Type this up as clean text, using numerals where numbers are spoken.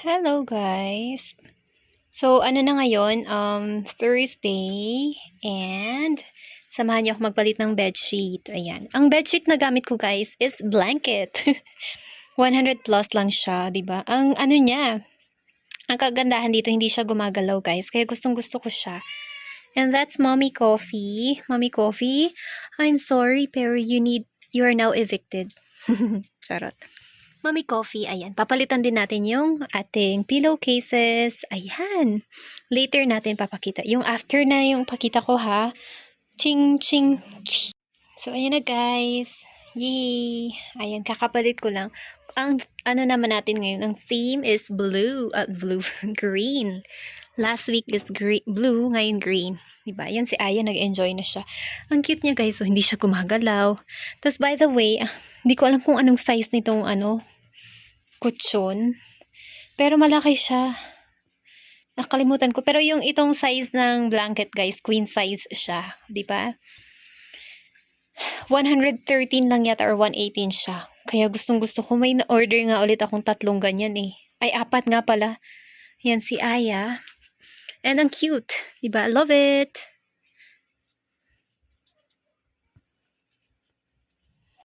Hello guys! So, ano na ngayon, Thursday, and samahan niyo ako magpalit ng bedsheet. Ayan. Ang bedsheet na gamit ko guys is blanket. 100 plus lang siya, 'di ba? Ang ano niya, ang kagandahan dito hindi siya gumagalaw guys, kaya gustong-gusto ko siya. And that's Mommy Coffee. Mommy Coffee, I'm sorry pero you are now evicted. Charot. Mommy Coffee, ayan. Papalitan din natin yung ating pillowcases. Ayan. Later natin papakita. Yung after na yung pakita ko ha. Ching, ching, ching. So, ayan na guys. Yay! Ayan, kakapalit ko lang. Ang ano naman natin ngayon, ang theme is blue. Green. Last week is blue, ngayon green. Diba? Yan si Aya, nag-enjoy na siya. Ang cute niya guys, so hindi siya gumagalaw. Tapos by the way, hindi ko alam kung anong size nitong kutsyon. Pero malaki siya. Nakalimutan ko. Pero yung itong size ng blanket guys, queen size siya. Diba? 113 lang yata or 118 siya. Kaya gustong-gusto ko. May na-order nga ulit akong 3 ganyan eh. Ay, 4 nga pala. Yan si Aya. And ang cute. Diba? I love it.